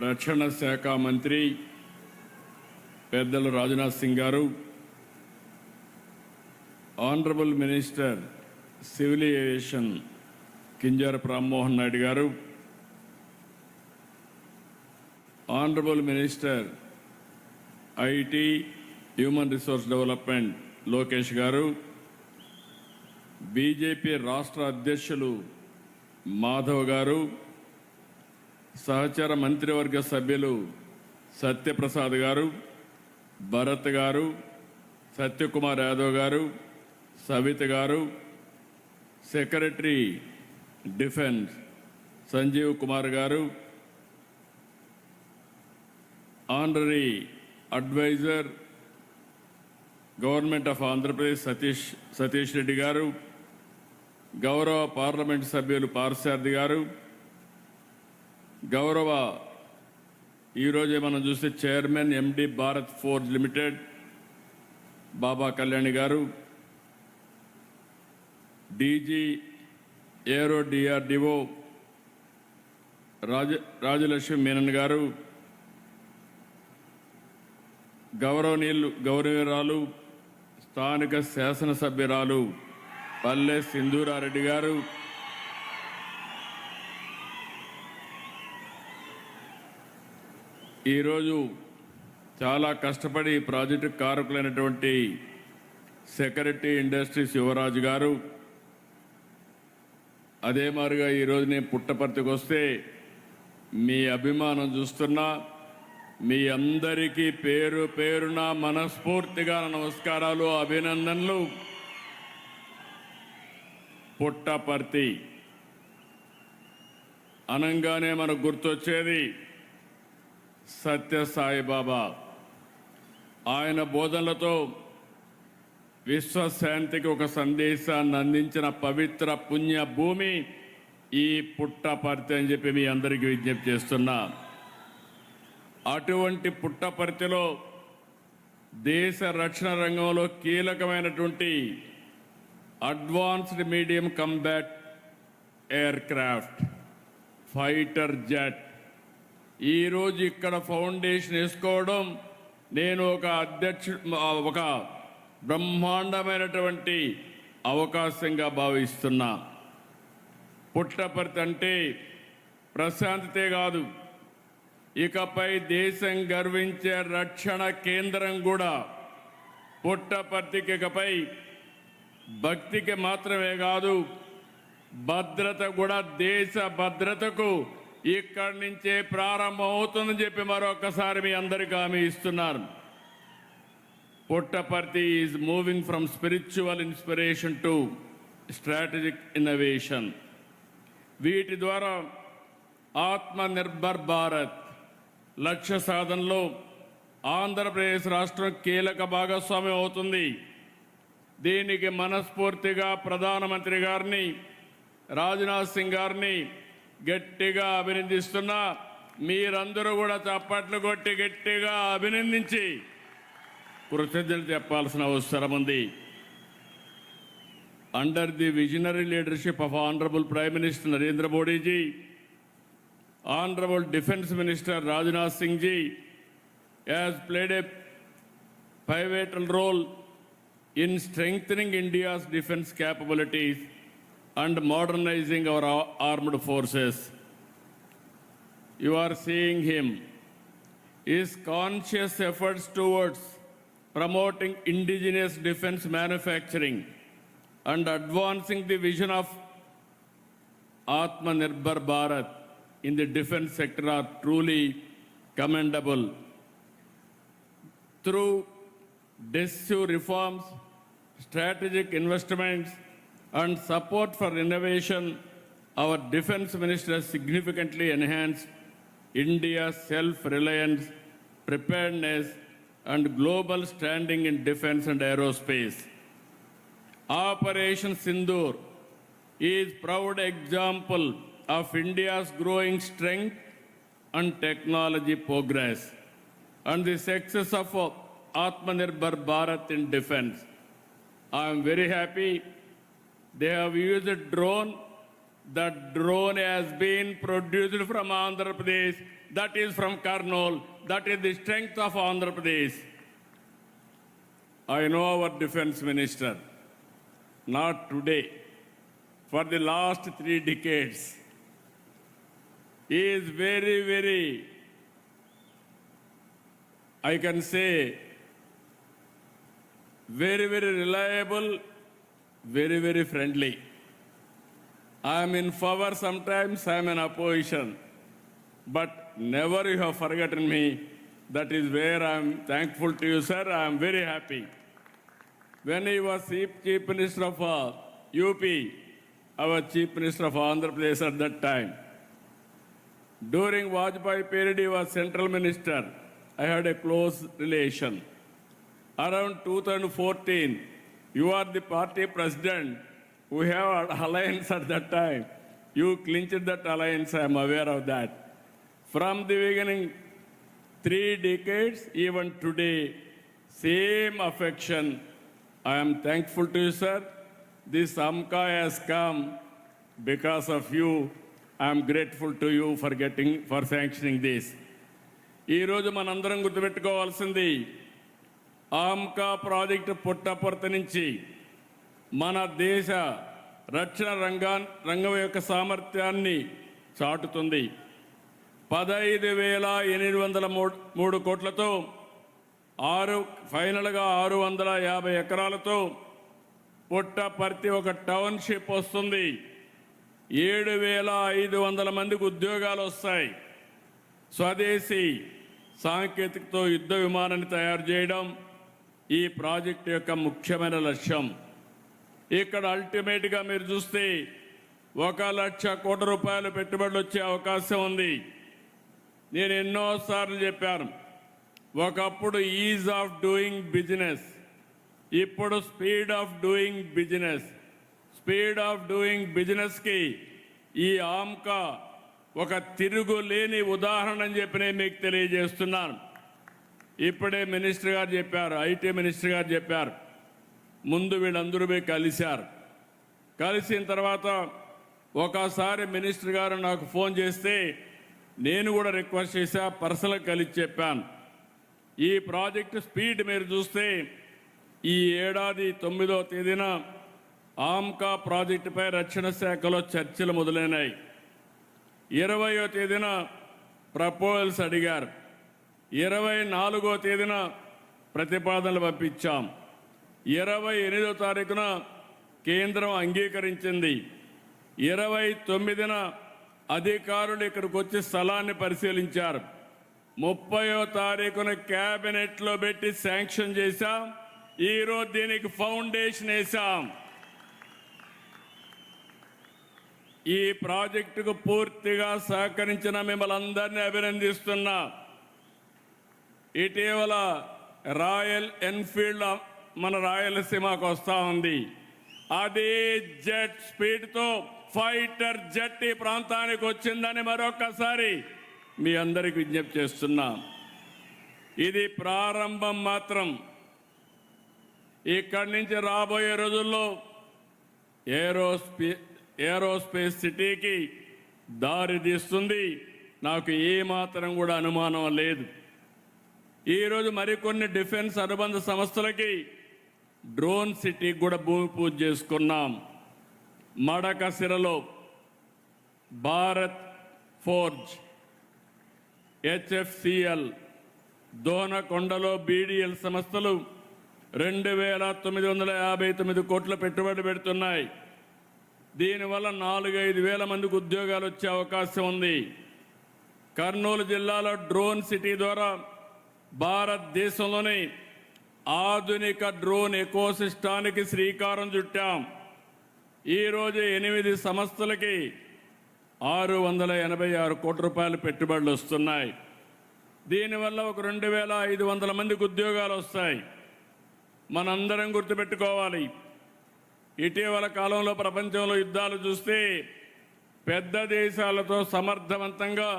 రక్షణ శాఖ మంత్రి పెద్దలు Rajnath Singh garu, honourable minister civil aviation Kinjarapu Rammohan Naidu garu, honourable minister IT human resource development Lokesh garu, BJP రాష్ట్ర అధ్యక్షులు మాధవ్ గారు, సహచర మంత్రివర్గ సభ్యులు సత్యప్రసాద్ గారు, భరత్ గారు, సత్యకుమార్ యాదవ్ గారు, సవిత గారు, సెక్రటరీ డిఫెన్స్ సంజీవ్ కుమార్ గారు, honorary advisor government of Andhra Pradesh Satish Reddy గారు, గౌరవ పార్లమెంట్ సభ్యులు పార్సారథి గారు, గౌరవ ఈరోజే మనం చూస్తే chairman MD Bharat Forge Limited Baba Kalyani garu, DG aero DRDO Rajalakshmi Menon garu, గౌరవనీయురాలు స్థానిక శాసనసభ్యురాలు పల్లె సింధూరారెడ్డి గారు, ఈరోజు చాలా కష్టపడి ప్రాజెక్టు కారకులైనటువంటి సెక్రటరీ ఇండస్ట్రీస్ యువరాజు గారు, అదే మాదిరిగా ఈరోజు నేను పుట్టపర్తికి వస్తే మీ అభిమానం చూస్తున్నా, మీ అందరికీ పేరు పేరున మనస్ఫూర్తిగా నమస్కారాలు, అభినందనలు. పుట్టపర్తి అనంగానే మనకు గుర్తొచ్చేది సత్యసాయిబాబా. ఆయన బోధనలతో విశ్వశాంతికి ఒక సందేశాన్ని అందించిన పవిత్ర పుణ్య భూమి ఈ పుట్టపర్తి అని చెప్పి మీ అందరికీ విజ్ఞప్తి చేస్తున్నా. అటువంటి పుట్టపర్తిలో దేశ రక్షణ రంగంలో కీలకమైనటువంటి advanced medium combat air craft fighter jet ఈరోజు ఇక్కడ ఫౌండేషన్ వేసుకోవడం నేను ఒక బ్రహ్మాండమైనటువంటి అవకాశంగా భావిస్తున్నా. పుట్టపర్తి అంటే ప్రశాంతతే కాదు, ఇకపై దేశం గర్వించే రక్షణ కేంద్రం కూడా. పుట్టపర్తికి ఇకపై భక్తికి మాత్రమే కాదు, భద్రత కూడా, దేశ భద్రతకు ఇక్కడి నుంచే ప్రారంభం అవుతుందని చెప్పి మరొకసారి మీ అందరికీ హామీ ఇస్తున్నారు. Puttaparthi is moving from spiritual inspiration to strategic innovation. వీటి ద్వారా ఆత్మనిర్భర్ భారత్ లక్ష్య సాధనలో ఆంధ్రప్రదేశ్ రాష్ట్రం కీలక భాగస్వామ్యం అవుతుంది. దీనికి మనస్ఫూర్తిగా ప్రధానమంత్రి గారిని, రాజ్నాథ్ సింగ్ గారిని గట్టిగా అభినందిస్తున్నా. మీరందరూ కూడా చప్పట్లు కొట్టి గట్టిగా అభినందించి కృతజ్ఞతలు చెప్పాల్సిన అవసరం ఉంది. Under the visionary leadership of honourable prime minister Narendra Modiji, honourable defence minister Rajnath Singh ji has played a pivotal role in strengthening India's defense capabilities and modernizing our armed forces. You are seeing him. His conscious efforts towards promoting indigenous defense manufacturing and advancing the vision of Atmanirbhar Bharat in the defense sector are truly commendable. Through decisive reforms, strategic investments, and support for innovation, our defense minister has significantly enhanced India's self-reliance, preparedness, and global standing in defense and aerospace. Operation Sindoor is a proud example of India's growing strength and technology progress, and the success of Atmanirbhar Bharat in defense. I am very happy they have used a drone The drone has been produced from Andhra Pradesh, that is from Kurnool, that is the strength of Andhra Pradesh. I know our defense minister, not today, for the last 3 decades. He is very, very, I can say, very, very reliable, very, very friendly. I am in favor sometimes, I am in opposition. But never you have forgotten me. That is where I am thankful to you, sir. I am very happy. When he was Chief Minister of UP, our Chief Minister of Andhra Pradesh at that time. During Vajpayee period, he was Central Minister. I had a close relation. Around 2014, you are the party president. We have an alliance at that time. You clinched that alliance, I am aware of that. From the beginning, 3 decades, even today, same affection. I am thankful to you, sir. This AMCA has come because of you. I am grateful to you for sanctioning this. ఈ రోజు మనందరం గుర్తుపెట్టుకోవాల్సింది AMCA project Puttaparthi నుంచి మన దేశ రక్షణ రంగం యొక్క సామర్థ్యాన్ని చాటుతుంది. 15,803 కోట్లతో ఫైనల్గా 650 ఎకరాలతో పుట్టపర్తి ఒక టౌన్షిప్ వస్తుంది. 7,500 మందికి ఉద్యోగాలు వస్తాయి. స్వదేశీ సాంకేతికతో యుద్ధ విమానాన్ని తయారు చేయడం ఈ ప్రాజెక్టు యొక్క ముఖ్యమైన లక్ష్యం. ఇక్కడ అల్టిమేట్గా మీరు చూస్తే 1,00,000 కోట్ల రూపాయలు పెట్టుబడులు వచ్చే అవకాశం ఉంది. నేను ఎన్నోసార్లు చెప్పాను, ఒకప్పుడు ఈజ్ ఆఫ్ డూయింగ్ బిజినెస్, ఇప్పుడు speed of doing business. Speed of doing బిజినెస్కి ఈ ఆమ్కా ఒక తిరుగులేని ఉదాహరణ అని చెప్పి నేను మీకు తెలియజేస్తున్నాను. ఇప్పుడే మినిస్టర్ గారు చెప్పారు, ఐటీ మినిస్టర్ గారు చెప్పారు, ముందు వీళ్ళందరూ పోయి కలిశారు. కలిసిన తర్వాత ఒకసారి మినిస్టర్ గారు నాకు ఫోన్ చేస్తే నేను కూడా రిక్వెస్ట్ చేశా, పర్సనల్గా కలిసి చెప్పాను. ఈ ప్రాజెక్టు స్పీడ్ మీరు చూస్తే ఈ ఏడాది 9వ తేదీన ఆమ్కా ప్రాజెక్టుపై రక్షణ శాఖలో చర్చలు మొదలైనాయి. 20వ తేదీన ప్రపోజల్స్ అడిగారు. 24వ తేదీన ప్రతిపాదనలు పంపించాం. 28వ తారీఖున కేంద్రం అంగీకరించింది. 29న అధికారులు ఇక్కడికి వచ్చి స్థలాన్ని పరిశీలించారు. 30వ తారీఖున క్యాబినెట్లో పెట్టి శాంక్షన్ చేశాం. ఈరోజు దీనికి ఫౌండేషన్ వేశాం. ఈ ప్రాజెక్టుకు పూర్తిగా సహకరించిన మిమ్మల్ని అందరినీ అభినందిస్తున్నా. ఇటీవల రాయల్ ఎన్ఫీల్డ్ మన రాయలసీమకు వస్తూ ఉంది. అదే జెట్ స్పీడ్తో ఫైటర్ జెట్ ఈ ప్రాంతానికి వచ్చిందని మరొకసారి మీ అందరికి విజ్ఞప్తి చేస్తున్నా. ఇది ప్రారంభం మాత్రం. ఇక్కడి నుంచి రాబోయే రోజుల్లో ఏరోస్పేస్ సిటీకి దారి తీస్తుంది. నాకు ఏమాత్రం కూడా అనుమానం లేదు. ఈరోజు మరికొన్ని డిఫెన్స్ అనుబంధ సంస్థలకి డ్రోన్ సిటీకి కూడా భూమి పూజ చేసుకున్నాం. మడకసిరలో భారత్ ఫోర్జ్, HFCL, దోనకొండలో BDL సంస్థలు 2,959 కోట్ల పెట్టుబడి పెడుతున్నాయి. దీనివల్ల 4-5 వేల మందికి ఉద్యోగాలు వచ్చే అవకాశం ఉంది. కర్నూలు జిల్లాలో డ్రోన్ సిటీ ద్వారా భారతదేశంలోని ఆధునిక డ్రోన్ ఎకోసిస్టానికి శ్రీకారం చుట్టాం. ఈరోజు 8 సంస్థలకి 686 కోట్ల రూపాయల పెట్టుబడులు వస్తున్నాయి. దీనివల్ల ఒక 2,500 మందికి ఉద్యోగాలు వస్తాయి. మనందరం గుర్తుపెట్టుకోవాలి, ఇటీవల కాలంలో ప్రపంచంలో యుద్ధాలు చూస్తే పెద్ద దేశాలతో సమర్థవంతంగా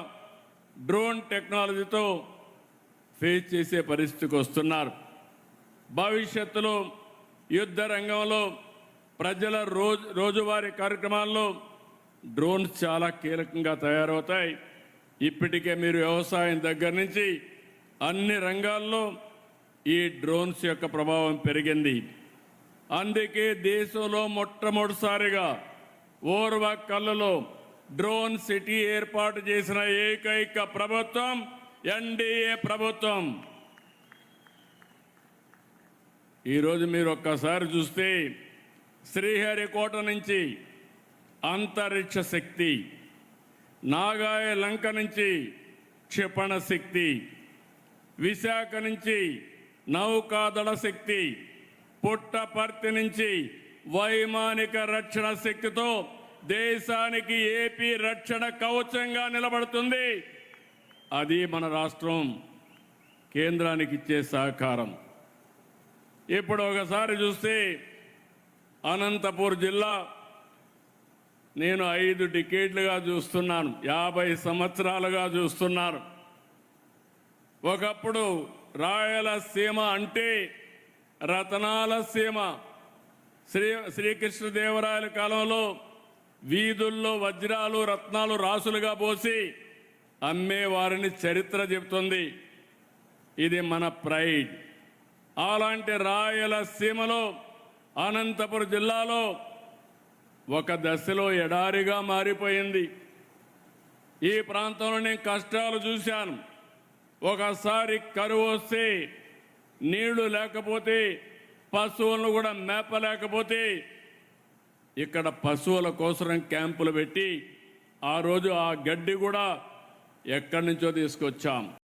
డ్రోన్ టెక్నాలజీతో ఫేస్ చేసే పరిస్థితికి వస్తున్నారు. భవిష్యత్తులో యుద్ధ రంగంలో ప్రజల రోజువారీ కార్యక్రమాల్లో డ్రోన్స్ చాలా కీలకంగా తయారవుతాయి. ఇప్పటికే మీరు వ్యవసాయం దగ్గర నుంచి అన్ని రంగాల్లో ఈ డ్రోన్స్ యొక్క ప్రభావం పెరిగింది. అందుకే దేశంలో మొట్టమొదటిసారిగా ఓర్వకల్లులో డ్రోన్ సిటీ ఏర్పాటు చేసిన ఏకైక ప్రభుత్వం ఎన్డీఏ ప్రభుత్వం. ఈరోజు మీరు ఒక్కసారి చూస్తే శ్రీహరికోట నుంచి అంతరిక్ష శక్తి, నాగాయ లంక నుంచి క్షిపణ శక్తి, విశాఖ నుంచి నౌకాదళ శక్తి, పుట్టపర్తి నుంచి వైమానిక రక్షణ శక్తితో దేశానికి ఏపీ రక్షణ కవచంగా నిలబడుతుంది. అది మన రాష్ట్రం కేంద్రానికి ఇచ్చే సహకారం. ఇప్పుడు ఒకసారి చూస్తే అనంతపూర్ జిల్లా నేను 5 డికేడ్లుగా చూస్తున్నాను, 50 సంవత్సరాలుగా చూస్తున్నాను. ఒకప్పుడు రాయలసీమ అంటే రతనాల సీమ. శ్రీకృష్ణదేవరాయల కాలంలో వీధుల్లో వజ్రాలు రత్నాలు రాసులుగా పోసి అమ్మే వారిని చరిత్ర చెబుతుంది. ఇది మన ప్రైడ్. అలాంటి రాయలసీమలో అనంతపురం జిల్లాలో ఒక దశలో ఎడారిగా మారిపోయింది. ఈ ప్రాంతంలో నేను కష్టాలు చూశాను. ఒకసారి కరువు వస్తే నీళ్లు లేకపోతే, పశువులను కూడా మేపలేకపోతే ఇక్కడ పశువుల కోసం క్యాంపులు పెట్టి ఆ రోజు ఆ గడ్డి కూడా ఎక్కడి నుంచో తీసుకొచ్చాం.